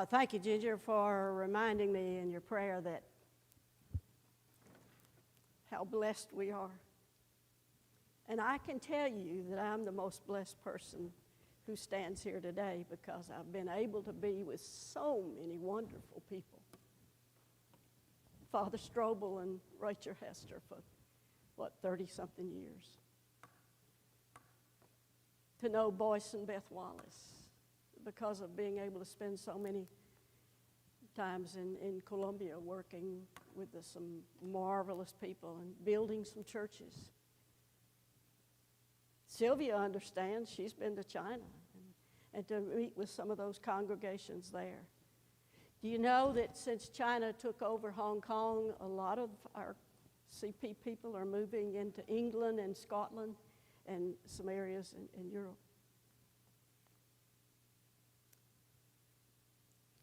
Thank you, Ginger, for reminding me in your prayer that how blessed we are. And I can tell you that I'm the most blessed person who stands here today because I've been able to be with so many wonderful people. Father Strobel and Rachel Hester for, 30-something years. To know Boyce and Beth Wallace because of being able to spend so many times in Colombia working with some marvelous people and building some churches. Sylvia understands. She's been to China and to meet with some of those congregations there. Do you know that since China took over Hong Kong, a lot of our CP people are moving into England and Scotland and some areas in Europe?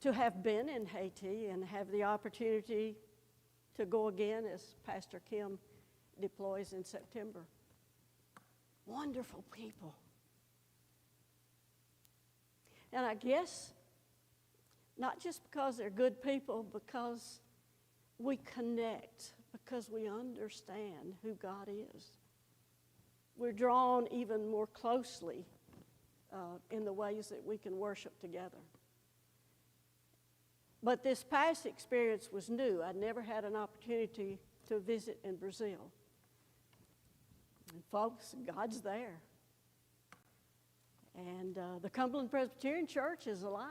To have been in Haiti and have the opportunity to go again as Pastor Kim deploys in September. Wonderful people. And I guess not just because they're good people, because we connect, because we understand who God is. We're drawn even more closely in the ways that we can worship together. But this past experience was new. I'd never had an opportunity to visit in Brazil. And folks, God's there. And the Cumberland Presbyterian Church is alive.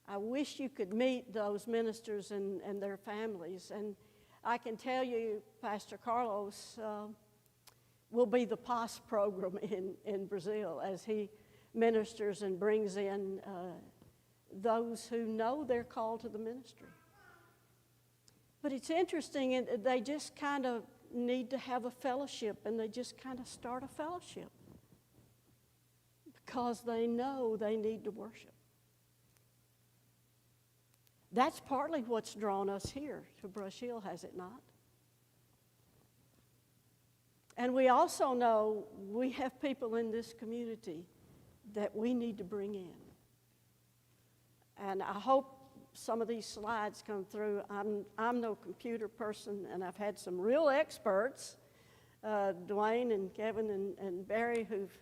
I wish you could meet those ministers and their families. And I can tell you, Pastor Carlos will be the PAS program in Brazil as he ministers and brings in those who know they're called to the ministry. But it's interesting, and they just kind of need to have a fellowship, and they just kind of start a fellowship because they know they need to worship. That's partly what's drawn us here to Brush Hill, has it not? And we also know we have people in this community that we need to bring in. And I hope some of these slides come through. I'm no computer person, and I've had some real experts, Dwayne and Kevin and Barry, who've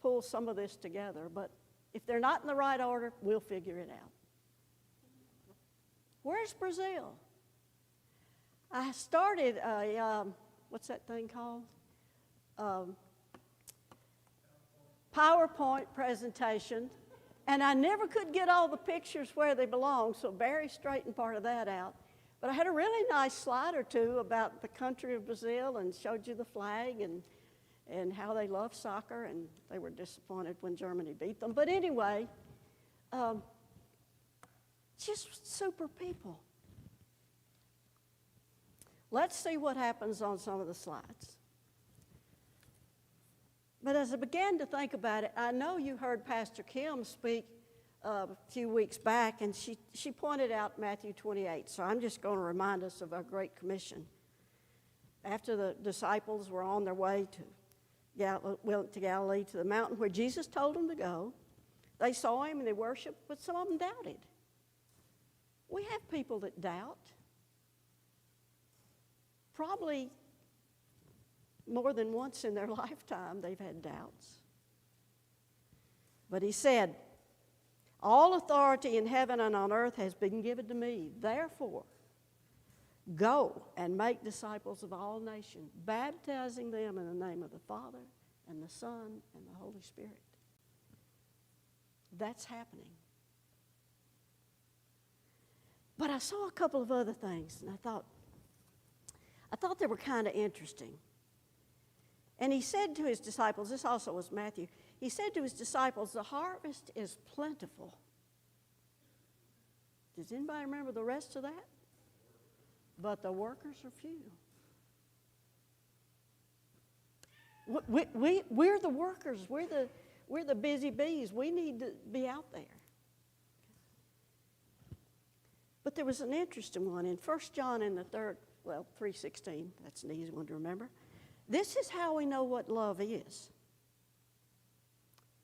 pulled some of this together. But if they're not in the right order, we'll figure it out. Where's Brazil? I started a, what's that thing called? PowerPoint presentation. And I never could get all the pictures where they belong, so Barry straightened part of that out. But I had a really nice slide or two about the country of Brazil and showed you the flag and how they love soccer, and they were disappointed when Germany beat them. But anyway, just super people. Let's see what happens on some of the slides. But as I began to think about it, I know you heard Pastor Kim speak a few weeks back, and she pointed out Matthew 28. So I'm just going to remind us of our Great Commission. After the disciples were on their way to Galilee, to the mountain where Jesus told them to go, they saw him and they worshiped, but some of them doubted. We have people that doubt. Probably more than once in their lifetime, they've had doubts. But he said, all authority in heaven and on earth has been given to me. Therefore, go and make disciples of all nations, baptizing them in the name of the Father and the Son and the Holy Spirit. That's happening. But I saw a couple of other things, and I thought they were kind of interesting. And he said to his disciples, this also was Matthew, he said to his disciples, the harvest is plentiful. Does anybody remember the rest of that? But the workers are few. We're the workers. We're the busy bees. We need to be out there. But there was an interesting one in 1 John in the 3:16. That's an easy one to remember. This is how we know what love is.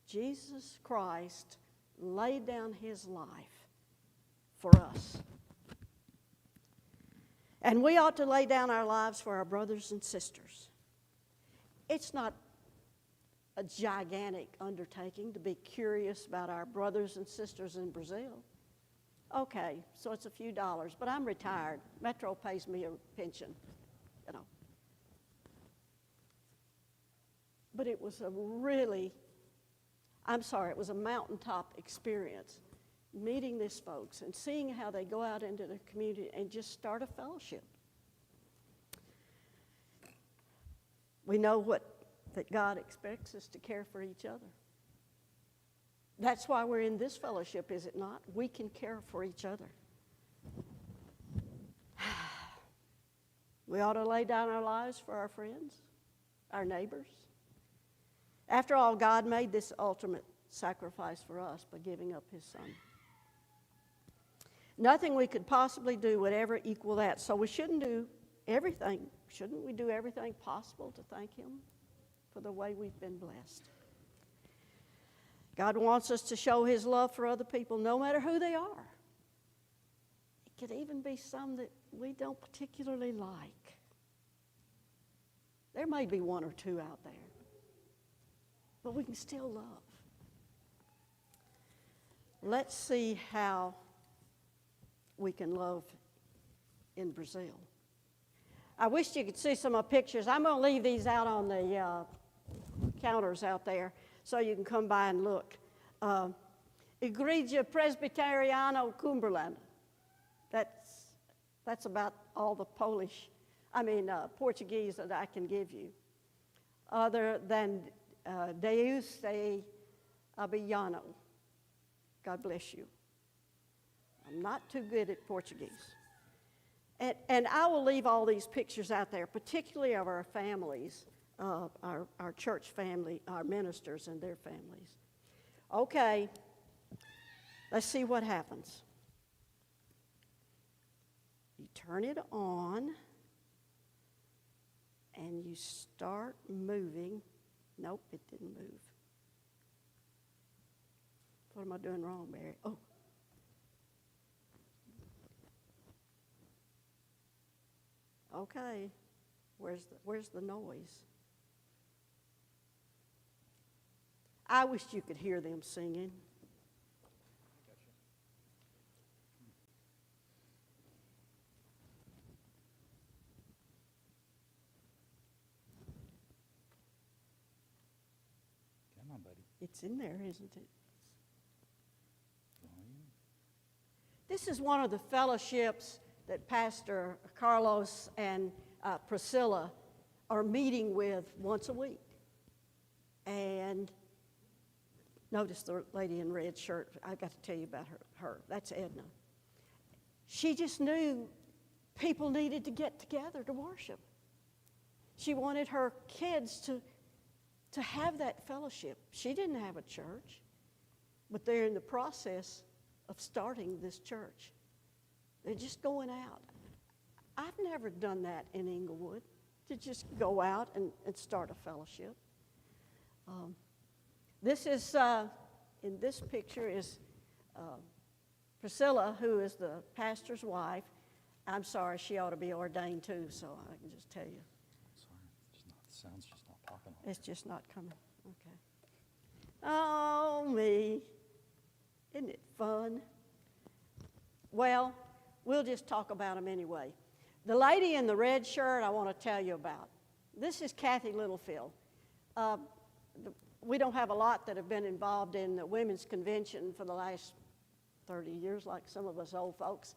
Jesus Christ laid down his life for us. And we ought to lay down our lives for our brothers and sisters. It's not a gigantic undertaking to be curious about our brothers and sisters in Brazil. Okay, so it's a few dollars, but I'm retired. Metro pays me a pension, you know. But it was a mountaintop experience, meeting these folks and seeing how they go out into the community and just start a fellowship. We know that God expects us to care for each other. That's why we're in this fellowship, is it not? We can care for each other. We ought to lay down our lives for our friends, our neighbors. After all, God made this ultimate sacrifice for us by giving up his son. Nothing we could possibly do would ever equal that. So we shouldn't do everything. Shouldn't we do everything possible to thank him for the way we've been blessed? God wants us to show his love for other people no matter who they are. It could even be some that we don't particularly like. There may be one or two out there, but we can still love. Let's see how we can love in Brazil. I wish you could see some of the pictures. I'm going to leave these out on the counters out there so you can come by and look. Igreja Presbiteriana Cumberland. That's about all the Portuguese that I can give you. Other than Deus te abençoe. God bless you. I'm not too good at Portuguese. And I will leave all these pictures out there, particularly of our families, our church family, our ministers and their families. Okay, let's see what happens. You turn it on, and you start moving. Nope, it didn't move. What am I doing wrong, Mary? Oh. Okay, where's the noise? I wish you could hear them singing. Come on, buddy. It's in there, isn't it? This is one of the fellowships that Pastor Carlos and Priscilla are meeting with once a week. And notice the lady in red shirt. I got to tell you about her. That's Edna. She just knew people needed to get together to worship. She wanted her kids to have that fellowship. She didn't have a church, but they're in the process of starting this church. They're just going out. I've never done that in Inglewood, to just go out and start a fellowship. This is, in this picture is Priscilla, who is the pastor's wife. I'm sorry, she ought to be ordained too, so I can just tell you. Sorry, the sound's just not popping up. It's just not coming. Okay. Oh, me. Isn't it fun? Well, we'll just talk about them anyway. The lady in the red shirt I want to tell you about. This is Kathy Littlefield. We don't have a lot that have been involved in the Women's Convention for the last 30 years, like some of us old folks.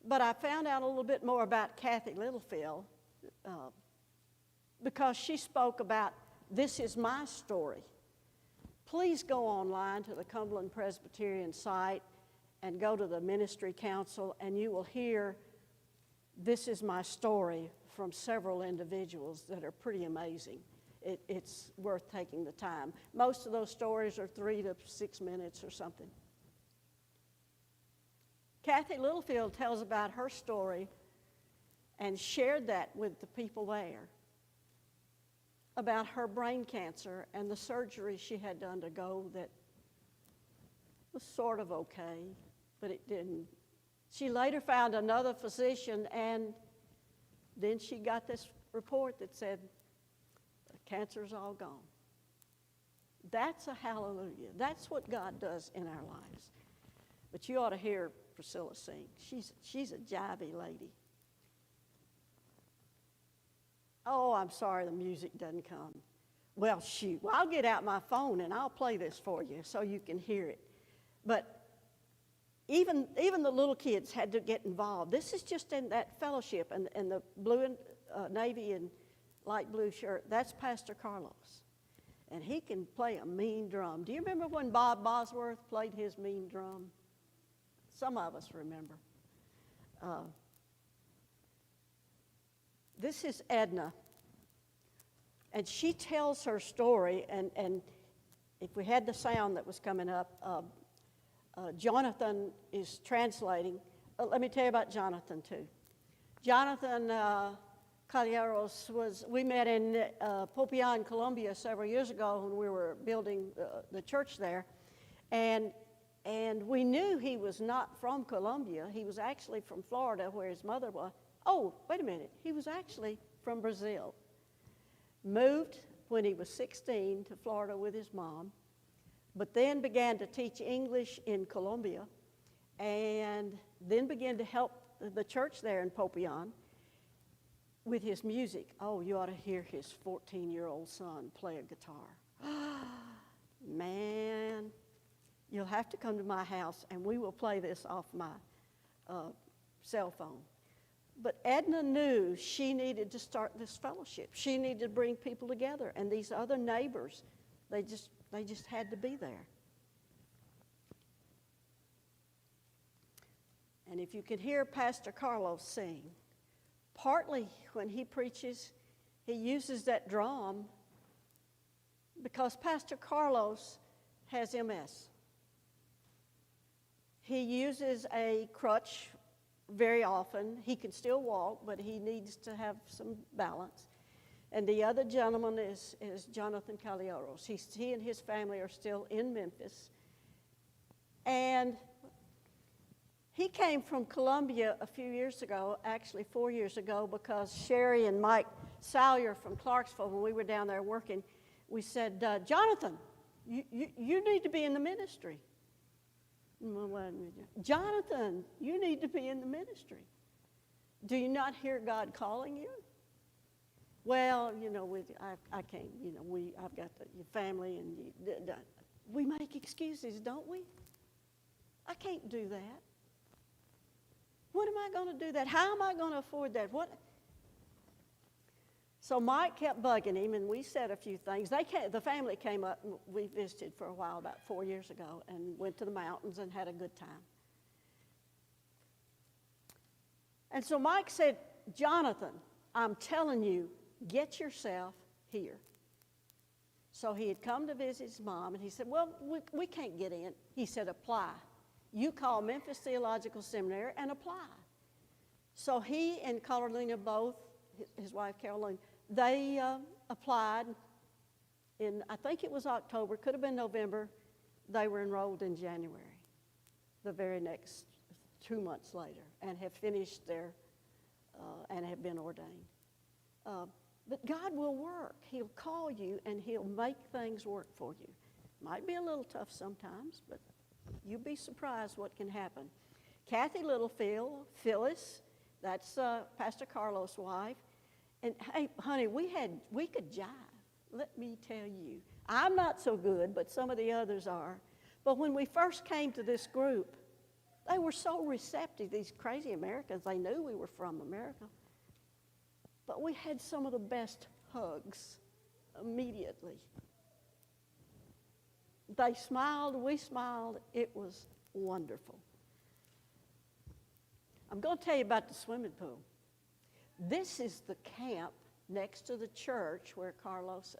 But I found out a little bit more about Kathy Littlefield because she spoke about, "This is my story." Please go online to the Cumberland Presbyterian site and go to the Ministry Council, and you will hear "This is my story" from several individuals that are pretty amazing. It's worth taking the time. Most of those stories are 3 to 6 minutes or something. Kathy Littlefield tells about her story and shared that with the people there about her brain cancer and the surgery she had to undergo that was sort of okay, but it didn't. She later found another physician, and then she got this report that said, the cancer's all gone. That's a hallelujah. That's what God does in our lives. But you ought to hear Priscilla sing. She's a jivey lady. Oh, I'm sorry the music doesn't come. Well, shoot, I'll get out my phone and I'll play this for you so you can hear it. But even the little kids had to get involved. This is just in that fellowship, and the blue and navy and light blue shirt, that's Pastor Carlos. And he can play a mean drum. Do you remember when Bob Bosworth played his mean drum? Some of us remember. This is Edna. And she tells her story, and if we had the sound that was coming up, Jonathan is translating. Let me tell you about Jonathan, too. Jonathan Calleros we met in Popayan, Colombia several years ago when we were building the church there. And we knew he was not from Colombia. He was actually from Florida, where his mother was. Oh, wait a minute. He was actually from Brazil. Moved when he was 16 to Florida with his mom, but then began to teach English in Colombia, and then began to help the church there in Popayan with his music. Oh, you ought to hear his 14-year-old son play a guitar. Man, you'll have to come to my house, and we will play this off my cell phone. But Edna knew she needed to start this fellowship. She needed to bring people together, and these other neighbors, they just had to be there. And if you could hear Pastor Carlos sing, partly when he preaches, he uses that drum because Pastor Carlos has MS. He uses a crutch very often. He can still walk, but he needs to have some balance. And the other gentleman is Jonathan Calleros. He and his family are still in Memphis. And he came from Columbia a few years ago, actually 4 years ago, because Sherry and Mike Salyer from Clarksville, when we were down there working, we said, Jonathan, you need to be in the ministry. Jonathan, you need to be in the ministry. Do you not hear God calling you? Well, I can't. I've got your family, and we make excuses, don't we? I can't do that. What am I going to do that? How am I going to afford that? What? So Mike kept bugging him, and we said a few things. The family came up, and we visited for a while about 4 years ago, and went to the mountains and had a good time. And so Mike said, Jonathan, I'm telling you, get yourself here. So he had come to visit his mom, and he said, well, we can't get in. He said, apply. You call Memphis Theological Seminary and apply. So he and Carolina both, his wife Caroline, they applied in, I think it was October, could have been November. They were enrolled in January, the very next 2 months later, and have finished their, and have been ordained. But God will work. He'll call you, and He'll make things work for you. Might be a little tough sometimes, but you'll be surprised what can happen. Kathy Littlefield, Phyllis, that's Pastor Carlos' wife. And hey, honey, we could jive. Let me tell you. I'm not so good, but some of the others are. But when we first came to this group, they were so receptive, these crazy Americans. They knew we were from America. But we had some of the best hugs immediately. They smiled, we smiled. It was wonderful. I'm going to tell you about the swimming pool. This is the camp next to the church where Carlos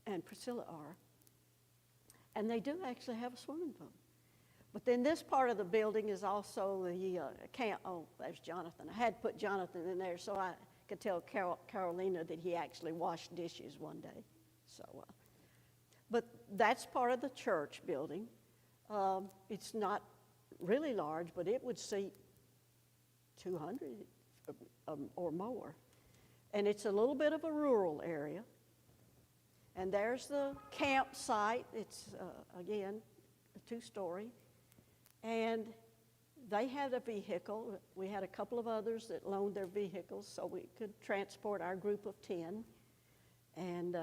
and Priscilla are. And they do actually have a swimming pool. But then this part of the building is also the camp. Oh, there's Jonathan. I had to put Jonathan in there so I could tell Carolina that he actually washed dishes one day. So, but that's part of the church building. It's not really large, but it would seat 200 or more. And it's a little bit of a rural area. And there's the campsite. It's, again, a 2-story. And they had a vehicle. We had a couple of others that loaned their vehicles so we could transport our group of 10. And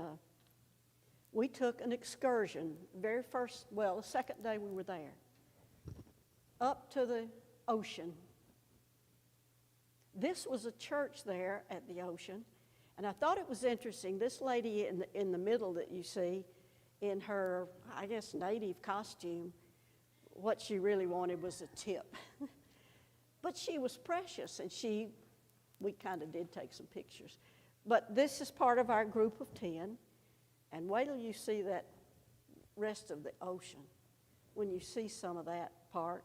we took an excursion, the second day we were there, up to the ocean. This was a church there at the ocean, and I thought it was interesting. This lady in the middle that you see, in her, I guess, native costume, what she really wanted was a tip. But she was precious, and we kind of did take some pictures. But this is part of our group of 10, and wait till you see that rest of the ocean, when you see some of that part.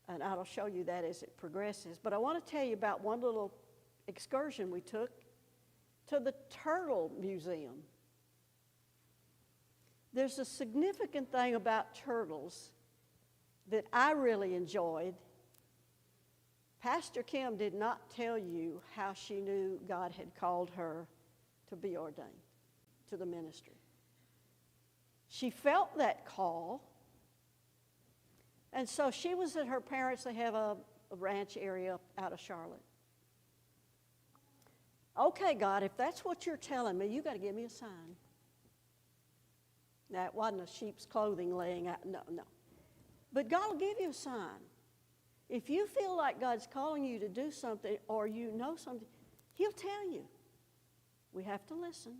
And I'll show you that as it progresses. But I want to tell you about one little excursion we took to the Turtle Museum. There's a significant thing about turtles that I really enjoyed. Pastor Kim did not tell you how she knew God had called her to be ordained to the ministry. She felt that call. And so she was at her parents', they have a ranch area out of Charlotte. Okay, God, if that's what you're telling me, you got to give me a sign. Now, it wasn't a sheep's clothing laying out, no. But God will give you a sign. If you feel like God's calling you to do something or you know something, He'll tell you. We have to listen.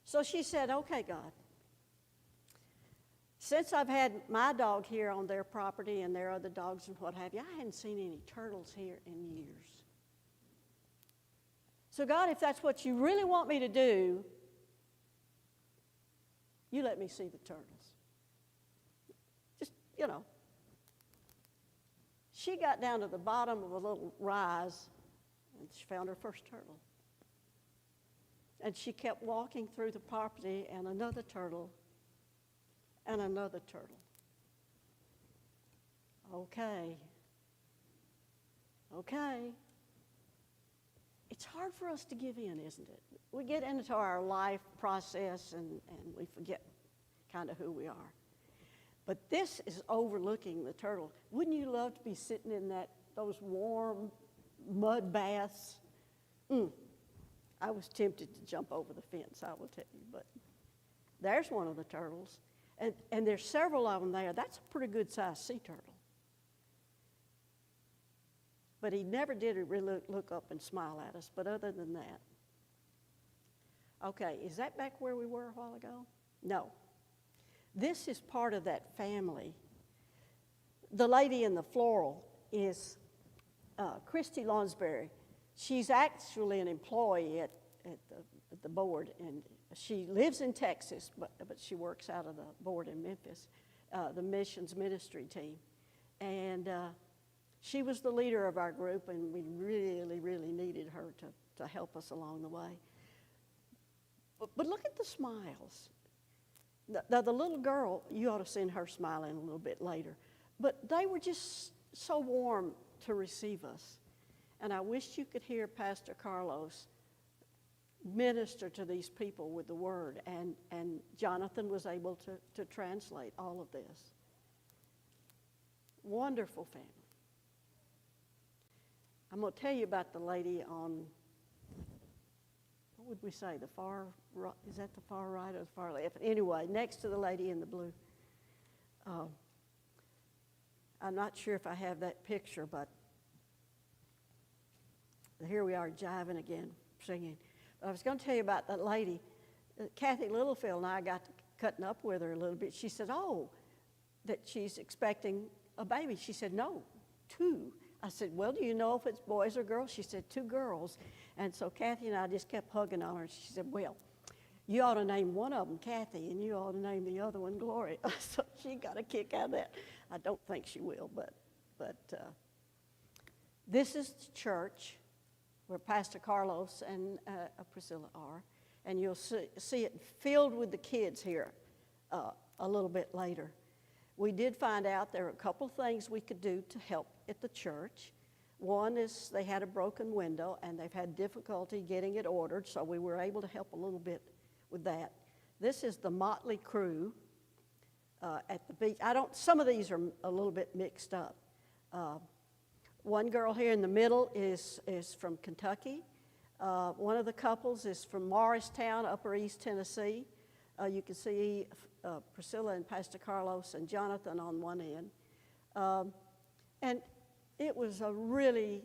So she said, okay, God. Since I've had my dog here on their property and their other dogs and what have you, I hadn't seen any turtles here in years. So God, if that's what you really want me to do, you let me see the turtles. Just, She got down to the bottom of a little rise and she found her first turtle. And she kept walking through the property and another turtle and another turtle. Okay. It's hard for us to give in, isn't it? We get into our life process and we forget kind of who we are. But this is overlooking the turtle. Wouldn't you love to be sitting in those warm mud baths? I was tempted to jump over the fence, I will tell you, but there's one of the turtles. And there's several of them there. That's a pretty good-sized sea turtle. But he never did really look up and smile at us, but other than that. Okay, is that back where we were a while ago? No. This is part of that family. The lady in the floral is Christy Lonsberry. She's actually an employee at the board, and she lives in Texas, but she works out of the board in Memphis, the missions ministry team. And she was the leader of our group, and we really, really needed her to help us along the way. But look at the smiles. The little girl, you ought to send her smiling a little bit later. But they were just so warm to receive us. And I wish you could hear Pastor Carlos minister to these people with the word. And Jonathan was able to translate all of this. Wonderful family. I'm going to tell you about the lady on, what would we say, the far right? Is that the far right or the far left? Anyway, next to the lady in the blue. I'm not sure if I have that picture, but here we are jiving again, singing. But I was going to tell you about that lady. Kathy Littlefield and I got to cutting up with her a little bit. She said, that she's expecting a baby. She said, no, 2. I said, well, do you know if it's boys or girls? She said, 2 girls. And so Kathy and I just kept hugging on her. She said, well, you ought to name one of them Kathy, and you ought to name the other one Gloria. So she got a kick out of that. I don't think she will, but this is the church where Pastor Carlos and Priscilla are, and you'll see it filled with the kids here a little bit later. We did find out there are a couple things we could do to help at the church. One is they had a broken window, and they've had difficulty getting it ordered, so we were able to help a little bit with that. This is the motley crew at the beach. Some of these are a little bit mixed up. One girl here in the middle is from Kentucky. One of the couples is from Morristown, Upper East Tennessee. You can see Priscilla and Pastor Carlos and Jonathan on one end. And it was a really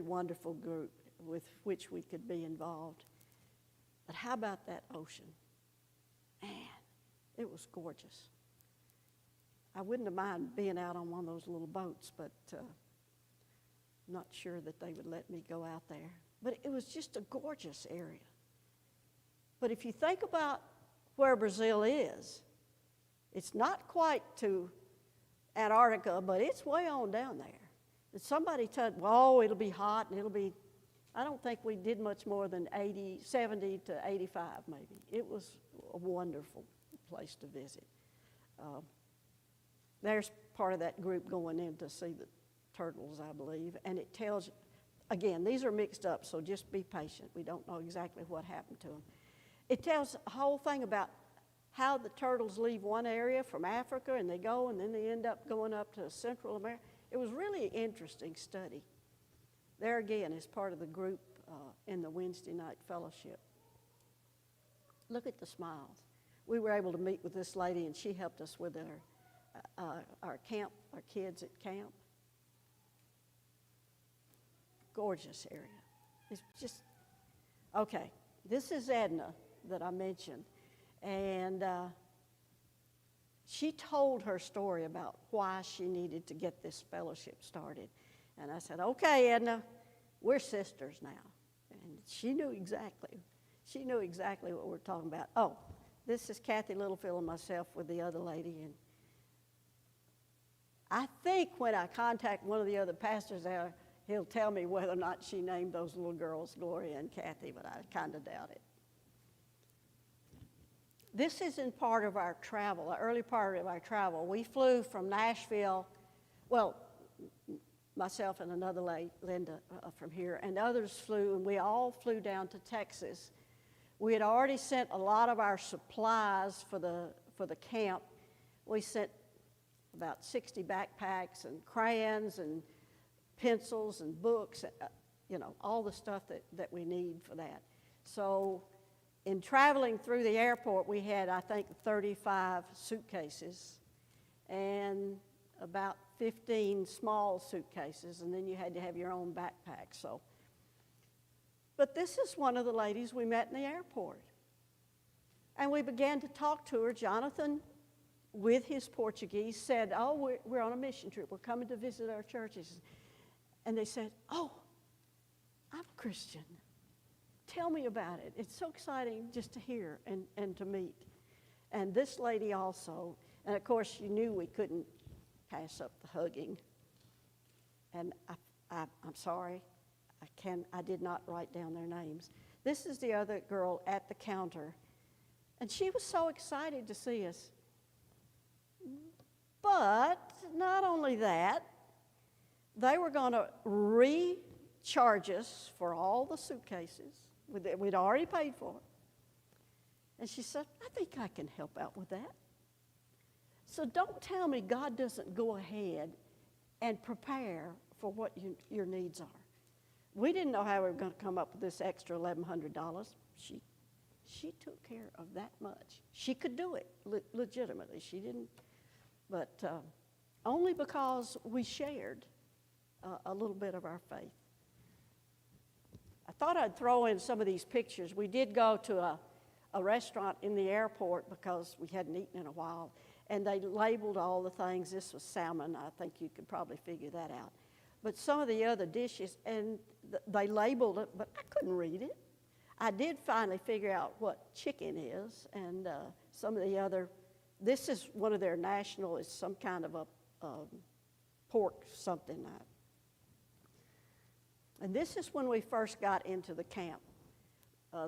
wonderful group with which we could be involved. But how about that ocean? Man, it was gorgeous. I wouldn't have minded being out on one of those little boats, but I'm not sure that they would let me go out there. But it was just a gorgeous area. But if you think about where Brazil is, it's not quite to Antarctica, but it's way on down there. And somebody said, well, it'll be hot and it'll be, I don't think we did much more than 70 to 85 maybe. It was a wonderful place to visit. There's part of that group going in to see the turtles, I believe, and it tells, again, these are mixed up, so just be patient. We don't know exactly what happened to them. It tells a whole thing about how the turtles leave one area from Africa, and they go, and then they end up going up to Central America. It was really an interesting study. There again is part of the group in the Wednesday night fellowship. Look at the smiles. We were able to meet with this lady, and she helped us with our camp, our kids at camp. Gorgeous area. It's just, okay, this is Edna that I mentioned. And she told her story about why she needed to get this fellowship started. And I said, okay, Edna, we're sisters now. And she knew exactly what we're talking about. Oh, this is Kathy Littlefield and myself with the other lady. And I think when I contact one of the other pastors there, he'll tell me whether or not she named those little girls Gloria and Kathy, but I kind of doubt it. This is in part of our travel, the early part of our travel. We flew from Nashville, well, myself and another lady, Linda, from here, and others flew, and we all flew down to Texas. We had already sent a lot of our supplies for the camp. We sent about 60 backpacks and crayons and pencils and books, all the stuff that we need for that. So in traveling through the airport, we had, I think, 35 suitcases and about 15 small suitcases, and then you had to have your own backpack. So, but this is one of the ladies we met in the airport. And we began to talk to her. Jonathan, with his Portuguese, said, oh, we're on a mission trip. We're coming to visit our churches. And they said, oh, I'm a Christian. Tell me about it. It's so exciting just to hear and to meet. And this lady also, and of course you knew we couldn't pass up the hugging. And I'm sorry, I did not write down their names. This is the other girl at the counter. And she was so excited to see us. But not only that, they were going to recharge us for all the suitcases we'd already paid for. And she said, I think I can help out with that. So don't tell me God doesn't go ahead and prepare for what your needs are. We didn't know how we were going to come up with this extra $1,100. She took care of that much. She could do it legitimately. She didn't, but only because we shared a little bit of our faith. I thought I'd throw in some of these pictures. We did go to a restaurant in the airport because we hadn't eaten in a while, and they labeled all the things. This was salmon. I think you could probably figure that out. But some of the other dishes, and they labeled it, but I couldn't read it. I did finally figure out what chicken is, and some of the other, this is one of their national, is some kind of a pork something. And this is when we first got into the camp.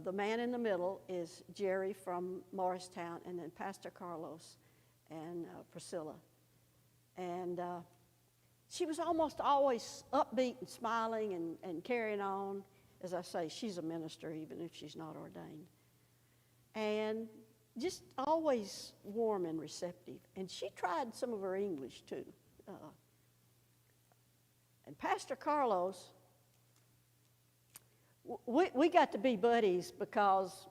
The man in the middle is Jerry from Morristown, and then Pastor Carlos and Priscilla. And she was almost always upbeat and smiling and carrying on. As I say, she's a minister even if she's not ordained. And just always warm and receptive. And she tried some of her English too. And Pastor Carlos, we got to be buddies because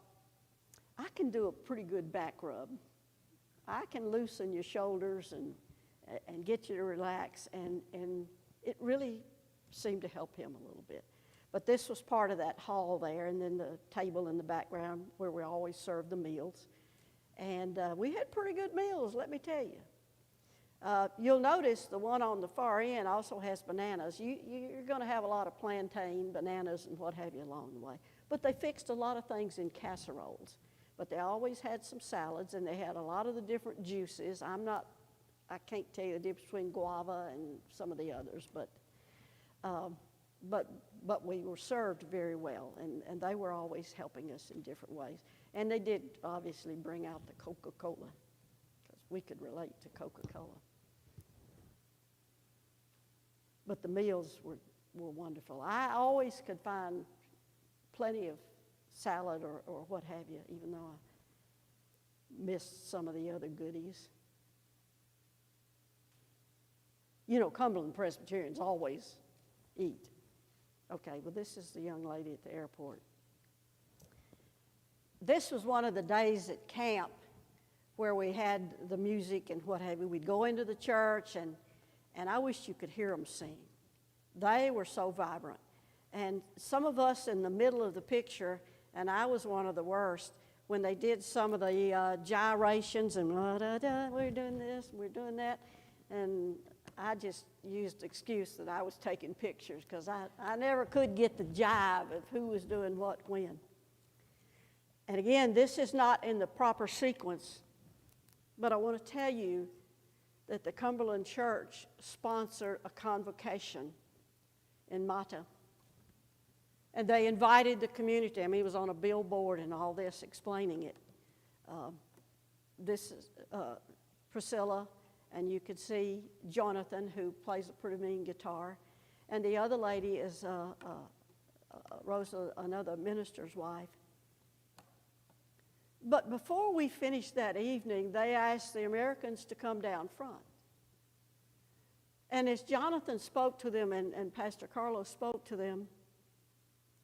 I can do a pretty good back rub. I can loosen your shoulders and get you to relax, and it really seemed to help him a little bit. But this was part of that hall there, and then the table in the background where we always served the meals. And we had pretty good meals, let me tell you. You'll notice the one on the far end also has bananas. You're going to have a lot of plantain, bananas, and what have you along the way. But they fixed a lot of things in casseroles. But they always had some salads, and they had a lot of the different juices. I can't tell you the difference between guava and some of the others, but we were served very well, and they were always helping us in different ways. And they did obviously bring out the Coca-Cola, because we could relate to Coca-Cola. But the meals were wonderful. I always could find plenty of salad or what have you, even though I missed some of the other goodies. You know, Cumberland Presbyterians always eat. Okay, well, this is the young lady at the airport. This was one of the days at camp where we had the music and what have you. We'd go into the church, and I wish you could hear them sing. They were so vibrant. And some of us in the middle of the picture, and I was one of the worst, when they did some of the gyrations and we're doing this, we're doing that, and I just used the excuse that I was taking pictures because I never could get the jive of who was doing what when. And again, this is not in the proper sequence, but I want to tell you that the Cumberland Church sponsored a convocation in Mata. And they invited the community. I mean, it was on a billboard and all this explaining it. This is Priscilla, and you could see Jonathan, who plays a pretty mean guitar. And the other lady is Rosa, another minister's wife. But before we finished that evening, they asked the Americans to come down front. And as Jonathan spoke to them and Pastor Carlos spoke to them,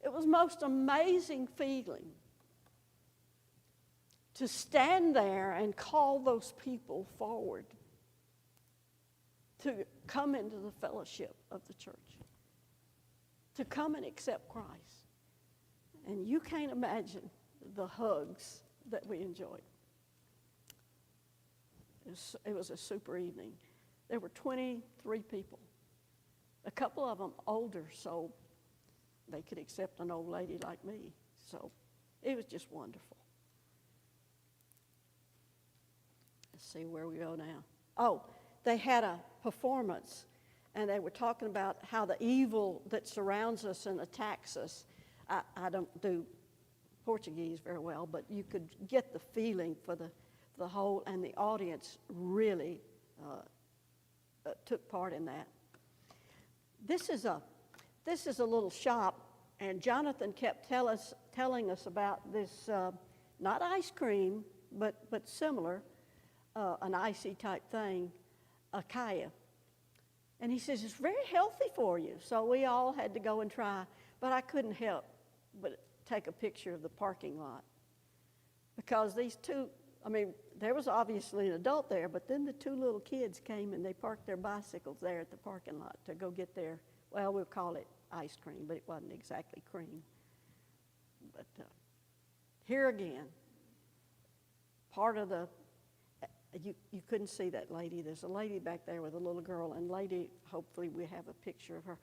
it was most amazing feeling to stand there and call those people forward to come into the fellowship of the church, to come and accept Christ. And you can't imagine the hugs that we enjoyed. It was a super evening. There were 23 people, a couple of them older, so they could accept an old lady like me. So it was just wonderful. Let's see where we go now. Oh, they had a performance, and they were talking about how the evil that surrounds us and attacks us. I don't do Portuguese very well, but you could get the feeling for the whole, and the audience really took part in that. This is a little shop, and Jonathan kept telling us about this, not ice cream, but similar, an icy type thing, a kaya. And he says, it's very healthy for you. So we all had to go and try, but I couldn't help but take a picture of the parking lot. Because these two, I mean, there was obviously an adult there, but then the two little kids came and they parked their bicycles there at the parking lot to go get their, well, we'll call it ice cream, but it wasn't exactly cream. But here again, part of the, you couldn't see that lady. There's a lady back there with a little girl, and lady, hopefully we have a picture of her.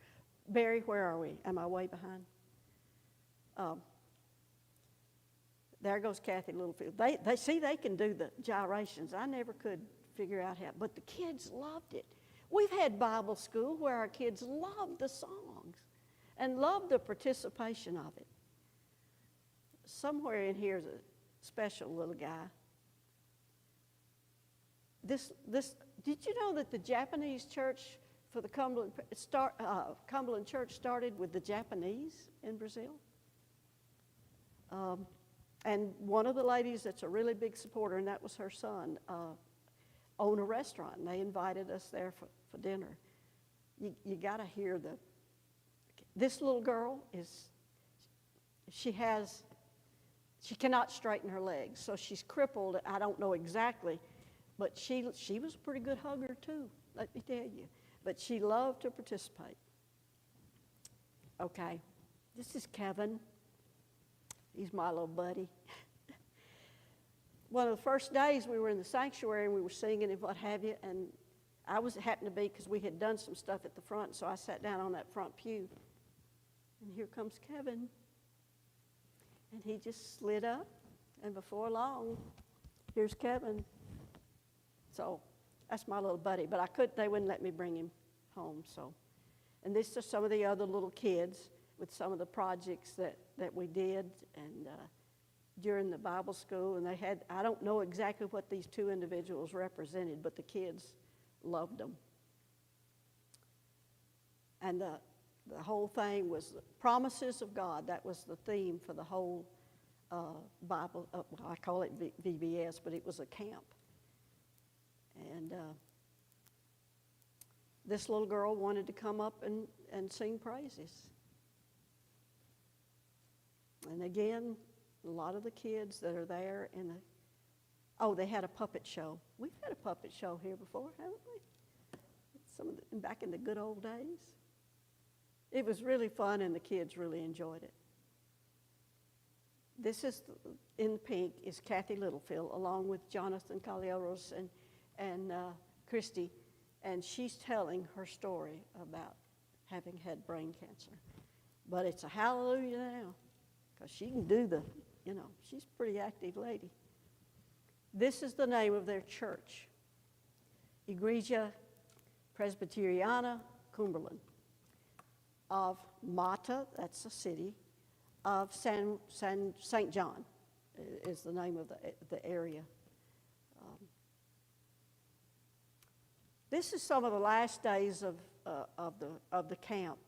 Barry, where are we? Am I way behind? There goes Kathy Littlefield. They see they can do the gyrations. I never could figure out how, but the kids loved it. We've had Bible school where our kids loved the songs and loved the participation of it. Somewhere in here is a special little guy. Did you know that the Japanese church for the Cumberland Church started with the Japanese in Brazil? And one of the ladies that's a really big supporter, and that was her son, owned a restaurant, and they invited us there for dinner. You got to hear this little girl she cannot straighten her legs, so she's crippled. I don't know exactly, but she was a pretty good hugger too, let me tell you. But she loved to participate. Okay, this is Kevin. He's my little buddy. One of the first days we were in the sanctuary and we were singing and what have you, and I happened to be, because we had done some stuff at the front, so I sat down on that front pew. And here comes Kevin. And he just slid up, and before long, here's Kevin. So that's my little buddy, but they wouldn't let me bring him home. So, and these are some of the other little kids with some of the projects that we did and during the Bible school. And I don't know exactly what these two individuals represented, but the kids loved them. And the whole thing was the promises of God. That was the theme for the whole Bible. I call it VBS, but it was a camp. And this little girl wanted to come up and sing praises. And again, a lot of the kids that are there they had a puppet show. We've had a puppet show here before, haven't we? Back in the good old days. It was really fun, and the kids really enjoyed it. This is, in pink, is Kathy Littlefield, along with Jonathan Calleros and Christy, and she's telling her story about having had brain cancer. But it's a hallelujah now, because she can do she's a pretty active lady. This is the name of their church, Igreja Presbiteriana Cumberland, of Mata, that's a city, of St. John is the name of the area. This is some of the last days of the camp.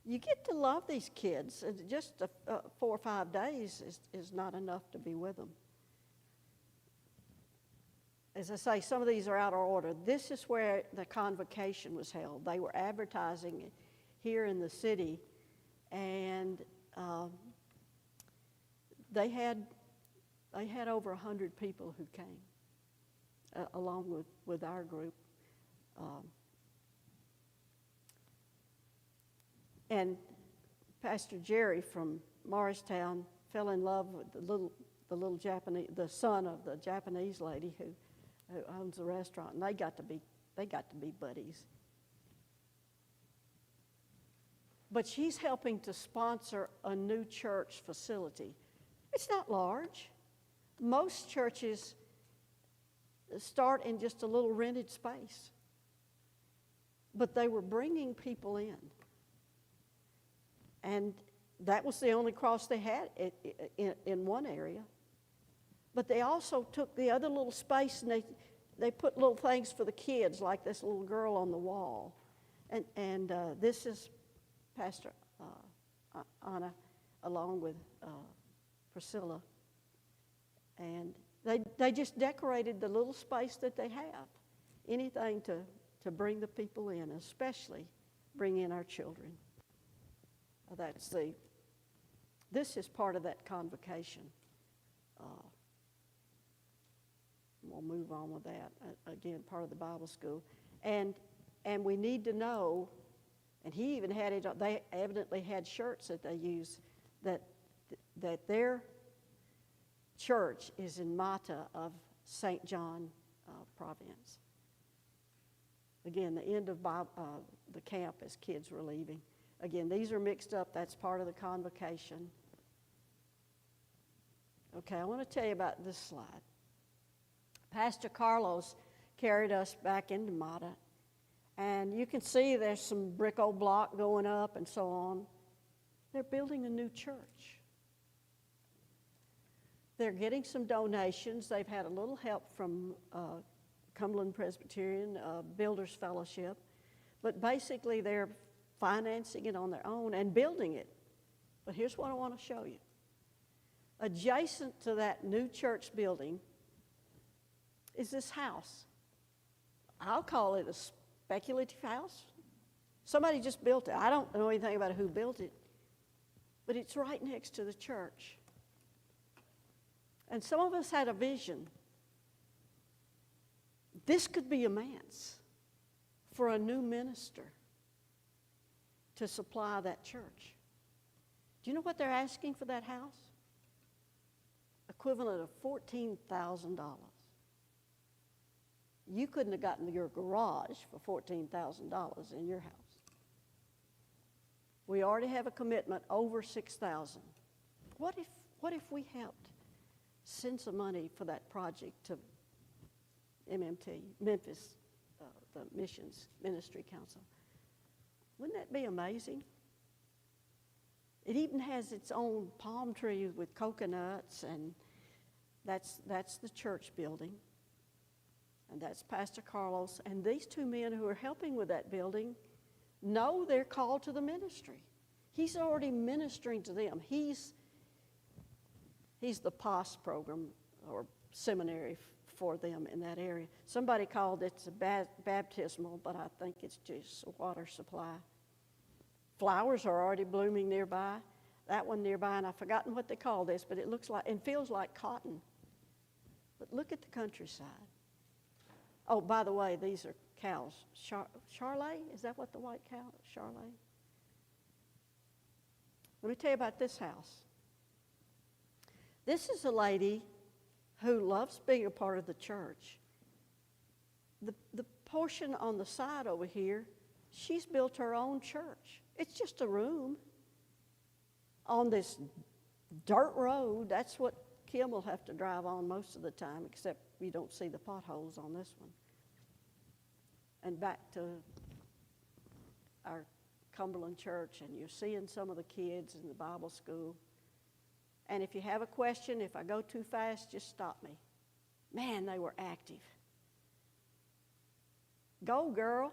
You get to love these kids, and just 4 or 5 days is not enough to be with them. As I say, some of these are out of order. This is where the convocation was held. They were advertising it here in the city, and they had over 100 people who came, along with our group. And Pastor Jerry from Morristown fell in love with the son of the Japanese lady who owns the restaurant, and they got to be buddies. But she's helping to sponsor a new church facility. It's not large. Most churches start in just a little rented space. But they were bringing people in. And that was the only cross they had in one area. But they also took the other little space and they put little things for the kids, like this little girl on the wall. And this is Pastor Anna, along with Priscilla. And they just decorated the little space that they have. Anything to bring the people in, especially bring in our children. This is part of that convocation. We'll move on with that. Again, part of the Bible school. And we need to know, and he even had it, they evidently had shirts that they use, that their church is in Mata of St. John province. Again, the end of the camp as kids were leaving. Again, these are mixed up. That's part of the convocation. Okay, I want to tell you about this slide. Pastor Carlos carried us back into Mata, and you can see there's some brick old block going up and so on. They're building a new church. They're getting some donations. They've had a little help from Cumberland Presbyterian Builders Fellowship. But basically, they're financing it on their own and building it. But here's what I want to show you. Adjacent to that new church building is this house. I'll call it a speculative house. Somebody just built it. I don't know anything about who built it, but it's right next to the church. And some of us had a vision. This could be a manse for a new minister to supply that church. Do you know what they're asking for that house? Equivalent of $14,000. You couldn't have gotten your garage for $14,000 in your house. We already have a commitment over $6,000. What if we helped send some money for that project to MMT, Memphis, the Missions Ministry Council? Wouldn't that be amazing? It even has its own palm tree with coconuts, and that's the church building. And that's Pastor Carlos. And these two men who are helping with that building know they're called to the ministry. He's already ministering to them. He's the POS program or seminary for them in that area. Somebody called it a baptismal, but I think it's just a water supply. Flowers are already blooming nearby. That one nearby, and I've forgotten what they call this, but it looks like and feels like cotton. But look at the countryside. Oh, by the way, these are cows. Charlet? Is that what the white cow is? Charlet? Let me tell you about this house. This is a lady who loves being a part of the church. The portion on the side over here, she's built her own church. It's just a room on this dirt road. That's what Kim will have to drive on most of the time, except you don't see the potholes on this one. And back to our Cumberland Church, and you're seeing some of the kids in the Bible school. And if you have a question, if I go too fast, just stop me. Man, they were active. Go, girl.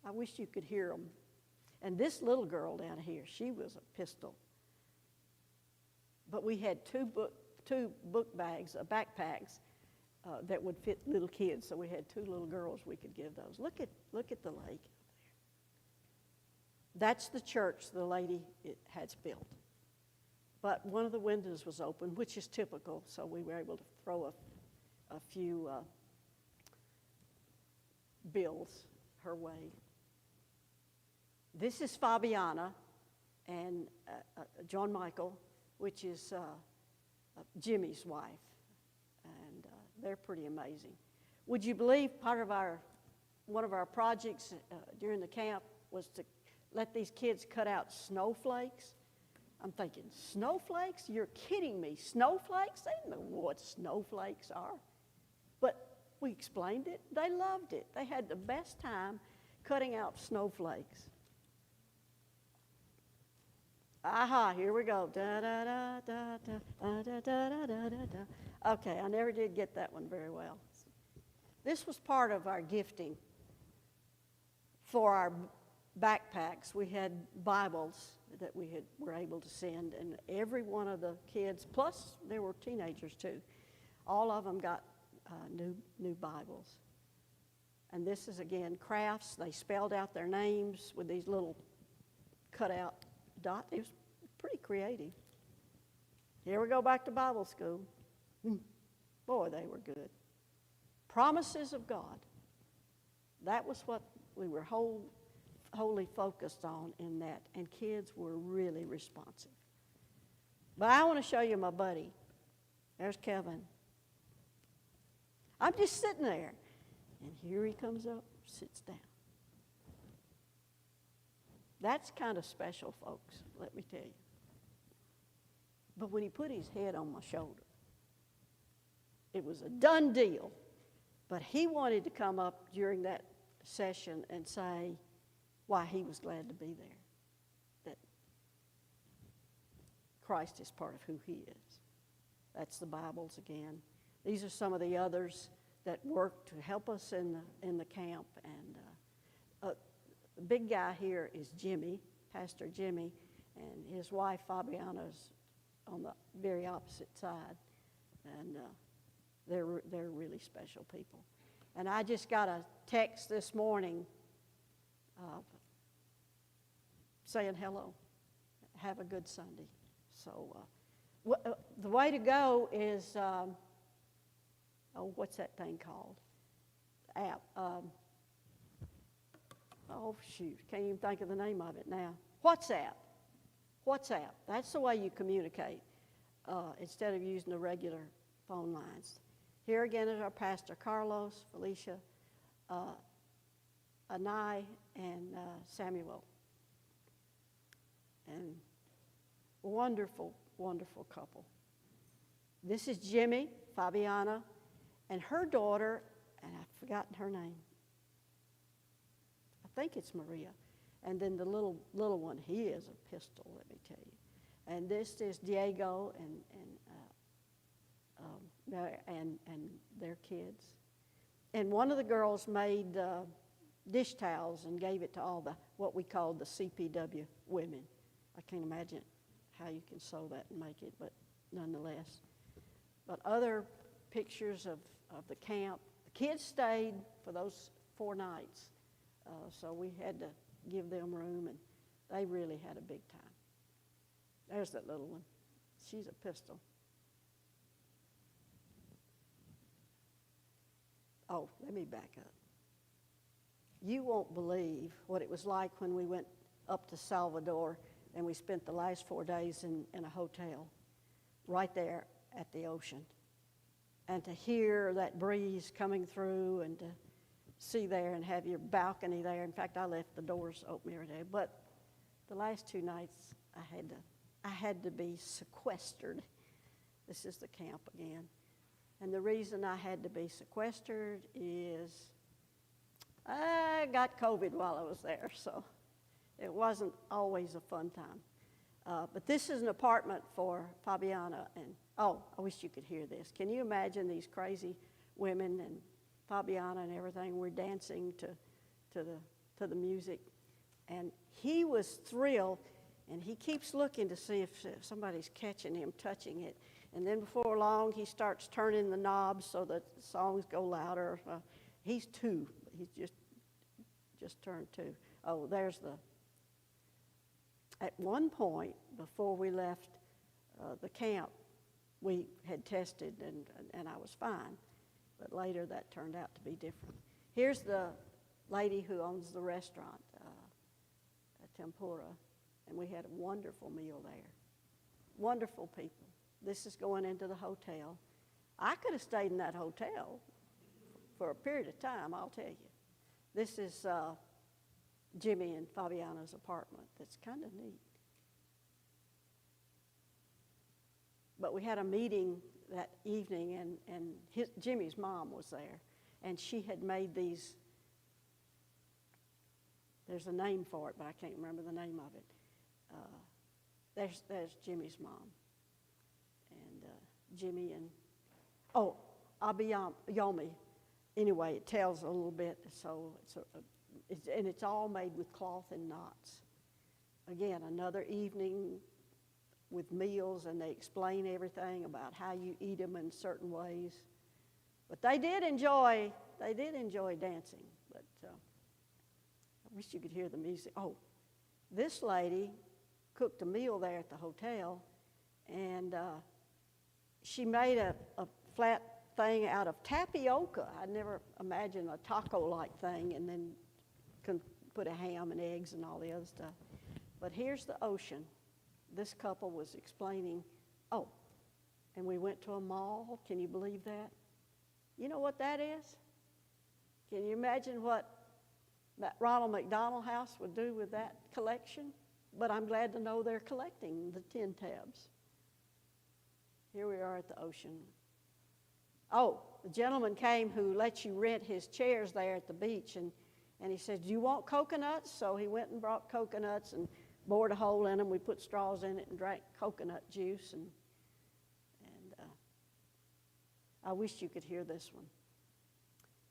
I wish you could hear them. And this little girl down here, she was a pistol. But we had two book bags, backpacks, that would fit little kids. So we had two little girls we could give those. Look at the lake up there. That's the church the lady has built. But one of the windows was open, which is typical, so we were able to throw a few bills her way. This is Fabiana and John Michael, which is Jimmy's wife, and they're pretty amazing. Would you believe one of our projects during the camp was to let these kids cut out snowflakes? I'm thinking, snowflakes? You're kidding me. Snowflakes? They don't know what snowflakes are. But we explained it. They loved it. They had the best time cutting out snowflakes. Aha, here we go. Da, da, da, da, da, da, da, da, da, da. Okay, I never did get that one very well. This was part of our gifting for our backpacks. We had Bibles that we were able to send, and every one of the kids, plus there were teenagers too, all of them got new Bibles. And this is, again, crafts. They spelled out their names with these little cut-out dots. It was pretty creative. Here we go back to Bible school. Boy, they were good. Promises of God. That was what we were wholly focused on in that, and kids were really responsive. But I want to show you my buddy. There's Kevin. I'm just sitting there, and here he comes up, sits down. That's kind of special, folks, let me tell you. But when he put his head on my shoulder, it was a done deal. But he wanted to come up during that session and say why he was glad to be there, that Christ is part of who he is. That's the Bibles again. these are some of the others that work to help us in the camp. And the big guy here is Jimmy, Pastor Jimmy, and his wife Fabiana is on the very opposite side. And they're really special people. And I just got a text this morning saying hello, have a good Sunday. So the way to go is, what's that thing called? App. Oh, shoot, can't even think of the name of it now. WhatsApp. WhatsApp. That's the way you communicate instead of using the regular phone lines. Here again is our pastor, Carlos, Felicia, Anai, and Samuel. And wonderful, wonderful couple. This is Jimmy, Fabiana, and her daughter, and I've forgotten her name. I think it's Maria. And then the little one, he is a pistol, let me tell you. And this is Diego and their kids. And one of the girls made dish towels and gave it to all the what we called the CPW women. I can't imagine how you can sew that and make it, but nonetheless. But other pictures of the camp. The kids stayed for those 4 nights, so we had to give them room, and they really had a big time. There's that little one. She's a pistol. Oh, let me back up. You won't believe what it was like when we went up to Salvador and we spent the last 4 days in a hotel right there at the ocean. And to hear that breeze coming through and to see there and have your balcony there. In fact, I left the doors open every day. But the last 2 nights, I had to be sequestered. This is the camp again. And the reason I had to be sequestered is I got COVID while I was there, so it wasn't always a fun time. But this is an apartment for Fabiana, and oh, I wish you could hear this. Can you imagine these crazy women and Fabiana and everything? We're dancing to the music, and he was thrilled, and he keeps looking to see if somebody's catching him touching it. And then before long, he starts turning the knobs so that the songs go louder. He's 2. He's just turned 2. Oh, there's the... At one point, before we left the camp, we had tested, and I was fine. But later, that turned out to be different. Here's the lady who owns the restaurant, Tempura, and we had a wonderful meal there. Wonderful people. This is going into the hotel. I could have stayed in that hotel for a period of time, I'll tell you. This is Jimmy and Fabiana's apartment. That's kind of neat. But we had a meeting that evening, and Jimmy's mom was there, and she had made these, there's a name for it, but I can't remember the name of it. There's Jimmy's mom. And Jimmy and, Abiyomi. Anyway, it tells a little bit, so it's all made with cloth and knots. Again, another evening with meals, and they explain everything about how you eat them in certain ways. But they did enjoy dancing, but I wish you could hear the music. Oh, this lady cooked a meal there at the hotel, and she made a flat thing out of tapioca. I never imagined a taco-like thing, and then put a ham and eggs and all the other stuff. But here's the ocean. This couple was explaining, and we went to a mall. Can you believe that? You know what that is? Can you imagine what that Ronald McDonald House would do with that collection? But I'm glad to know they're collecting the tin tabs. Here we are at the ocean. Oh, the gentleman came who lets you rent his chairs there at the beach, and he said, do you want coconuts? So he went and brought coconuts and bored a hole in them. We put straws in it and drank coconut juice. And I wish you could hear this one.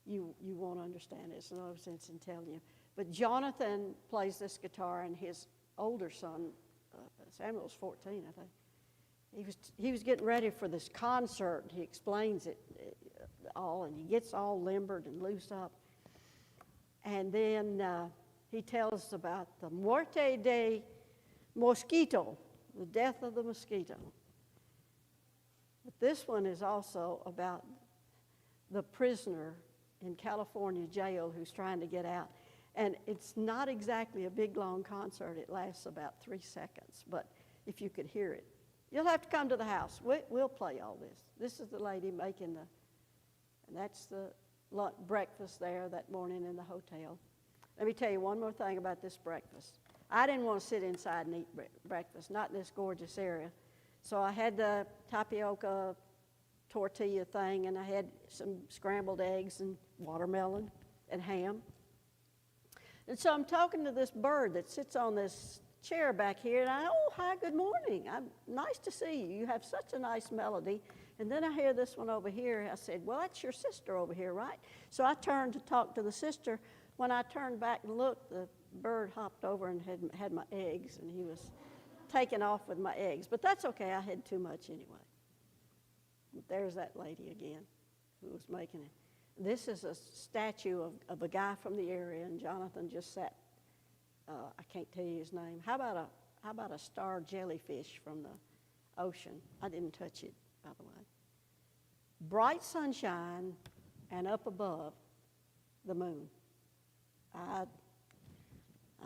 You won't understand it. There's no sense in telling you. But Jonathan plays this guitar, and his older son, Samuel's 14, I think. He was getting ready for this concert. He explains it all, and he gets all limbered and loose up. And then he tells about the muerte de mosquito, the death of the mosquito. But this one is also about the prisoner in California jail who's trying to get out. And it's not exactly a big, long concert. It lasts about 3 seconds. But if you could hear it, you'll have to come to the house. We'll play all this. This is the lady making and that's the breakfast there that morning in the hotel. Let me tell you one more thing about this breakfast. I didn't want to sit inside and eat breakfast, not in this gorgeous area. So I had the tapioca tortilla thing, and I had some scrambled eggs and watermelon and ham. And so I'm talking to this bird that sits on this chair back here, and hi, good morning. Nice to see you. You have such a nice melody. And then I hear this one over here. I said, well, that's your sister over here, right? So I turned to talk to the sister. When I turned back and looked, the bird hopped over and had my eggs, and he was taking off with my eggs. But that's okay. I had too much anyway. But there's that lady again who was making it. This is a statue of a guy from the area, and Jonathan just sat. I can't tell you his name. How about a star jellyfish from the ocean? I didn't touch it, by the way. Bright sunshine, and up above, the moon. I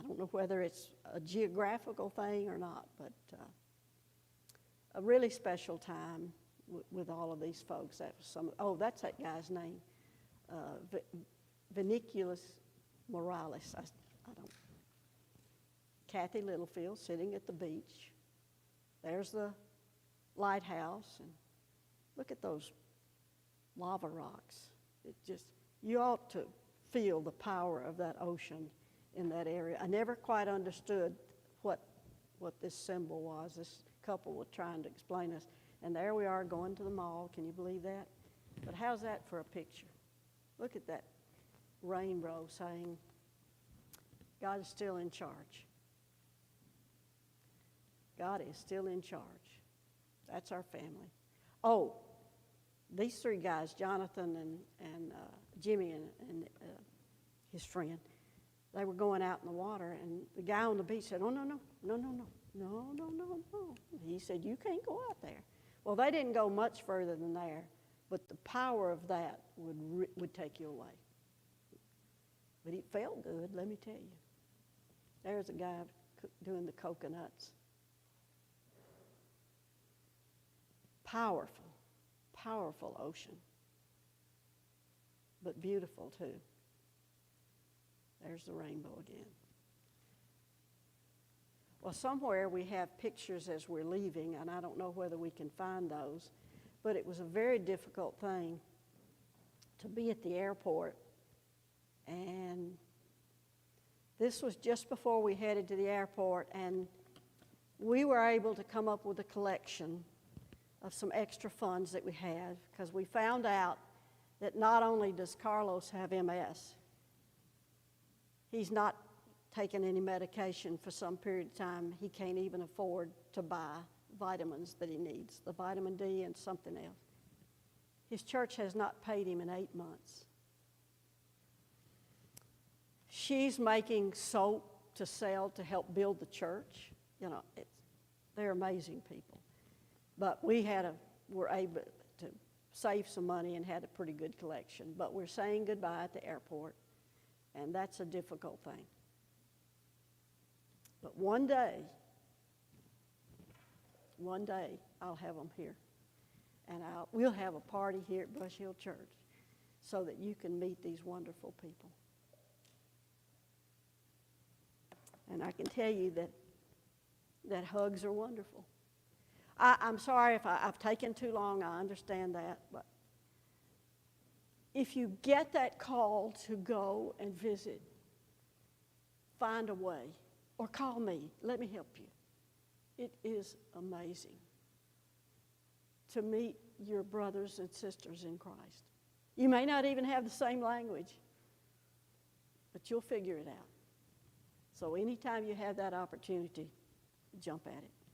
don't know whether it's a geographical thing or not, but a really special time with all of these folks. That was that's that guy's name, Viniculus Morales. I don't. Kathy Littlefield sitting at the beach. There's the lighthouse, and look at those lava rocks. You ought to feel the power of that ocean in that area. I never quite understood what this symbol was. This couple was trying to explain us. And there we are going to the mall. Can you believe that? But how's that for a picture? Look at that rainbow saying, God is still in charge. God is still in charge. That's our family. Oh, these three guys, Jonathan and Jimmy and his friend, they were going out in the water, and the guy on the beach said, oh, no. He said, you can't go out there. Well, they didn't go much further than there, but the power of that would take you away. But it felt good, let me tell you. There's a guy doing the coconuts. Powerful, powerful ocean, but beautiful too. There's the rainbow again. Well, somewhere we have pictures as we're leaving, and I don't know whether we can find those, but it was a very difficult thing to be at the airport. And this was just before we headed to the airport, and we were able to come up with a collection of some extra funds that we had, because we found out that not only does Carlos have MS, he's not taken any medication for some period of time. He can't even afford to buy vitamins that he needs, the vitamin D and something else. His church has not paid him in 8 months. She's making soap to sell to help build the church. You know, they're amazing people. But were able to save some money and had a pretty good collection. But we're saying goodbye at the airport, and that's a difficult thing. But one day, I'll have them here. And we'll have a party here at Brush Hill Church so that you can meet these wonderful people. And I can tell you that hugs are wonderful. I'm sorry if I've taken too long. I understand that. But if you get that call to go and visit, find a way. Or call me. Let me help you. It is amazing. to meet your brothers and sisters in Christ. You may not even have the same language, but you'll figure it out. So anytime you have that opportunity, jump at it.